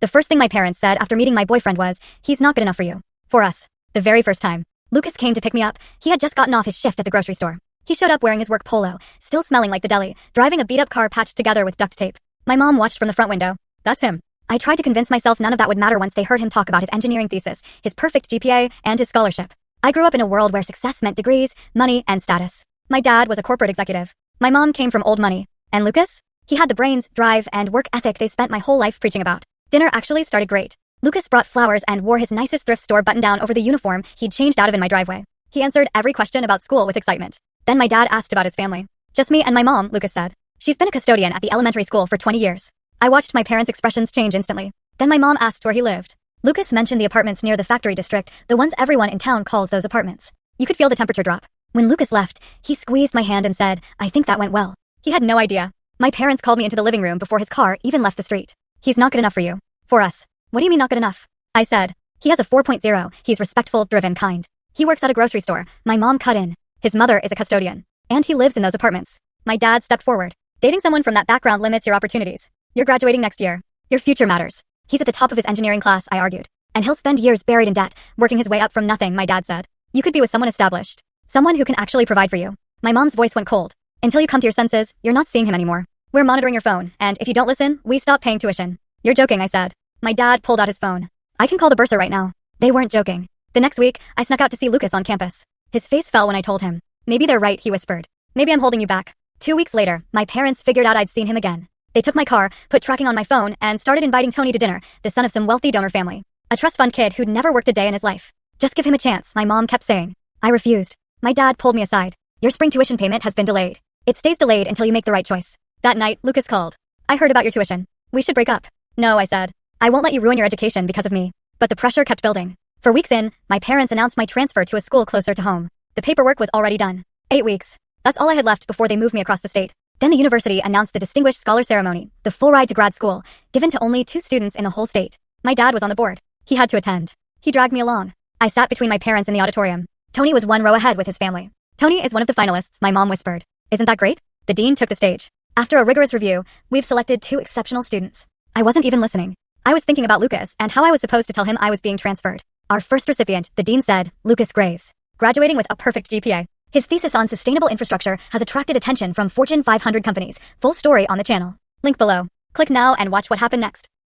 The first thing my parents said after meeting my boyfriend was, "He's not good enough for you." For us. The very first time. Lucas came to pick me up. He had just gotten off his shift at the grocery store. He showed up wearing his work polo, still smelling like the deli, driving a beat-up car patched together with duct tape. My mom watched from the front window. That's him. I tried to convince myself none of that would matter once they heard him talk about his engineering thesis, his perfect GPA, and his scholarship. I grew up in a world where success meant degrees, money, and status. My dad was a corporate executive. My mom came from old money. And Lucas? He had the brains, drive, and work ethic they spent my whole life preaching about. Dinner actually started great. Lucas brought flowers and wore his nicest thrift store button-down over the uniform he'd changed out of in my driveway. He answered every question about school with excitement. Then my dad asked about his family. "Just me and my mom," Lucas said. "She's been a custodian at the elementary school for 20 years. I watched my parents' expressions change instantly. Then my mom asked where he lived. Lucas mentioned the apartments near the factory district, the ones everyone in town calls those apartments. You could feel the temperature drop. When Lucas left, he squeezed my hand and said, "I think that went well." He had no idea. My parents called me into the living room before his car even left the street. "He's not good enough for you." For us. "What do you mean not good enough?" I said. "He has a 4.0, he's respectful, driven, kind. He works at a grocery store." My mom cut in. "His mother is a custodian. And he lives in those apartments." My dad stepped forward. "Dating someone from that background limits your opportunities. You're graduating next year. Your future matters. He's at the top of his engineering class," I argued. "And he'll spend years buried in debt, working his way up from nothing," my dad said. "You could be with someone established. Someone who can actually provide for you." My mom's voice went cold. "Until you come to your senses, you're not seeing him anymore. We're monitoring your phone, and if you don't listen, we stop paying tuition." "You're joking," I said. My dad pulled out his phone. "I can call the bursar right now." They weren't joking. The next week, I snuck out to see Lucas on campus. His face fell when I told him. "Maybe they're right," he whispered. "Maybe I'm holding you back." 2 weeks later, my parents figured out I'd seen him again. They took my car, put tracking on my phone, and started inviting Tony to dinner, the son of some wealthy donor family. A trust fund kid who'd never worked a day in his life. "Just give him a chance," my mom kept saying. I refused. My dad pulled me aside. "Your spring tuition payment has been delayed. It stays delayed until you make the right choice." That night, Lucas called. "I heard about your tuition. We should break up." "No," I said. "I won't let you ruin your education because of me." But the pressure kept building. For weeks in, my parents announced my transfer to a school closer to home. The paperwork was already done. 8 weeks. That's all I had left before they moved me across the state. Then the university announced the Distinguished Scholar Ceremony, the full ride to grad school, given to only 2 students in the whole state. My dad was on the board. He had to attend. He dragged me along. I sat between my parents in the auditorium. Tony was 1 row ahead with his family. "Tony is one of the finalists," my mom whispered. "Isn't that great?" The dean took the stage. "After a rigorous review, we've selected 2 exceptional students." I wasn't even listening. I was thinking about Lucas and how I was supposed to tell him I was being transferred. Our first recipient, the dean said, Lucas Graves. Graduating with a perfect GPA. His thesis on sustainable infrastructure has attracted attention from Fortune 500 companies. Full story on the channel. Link below. Click now and watch what happened next.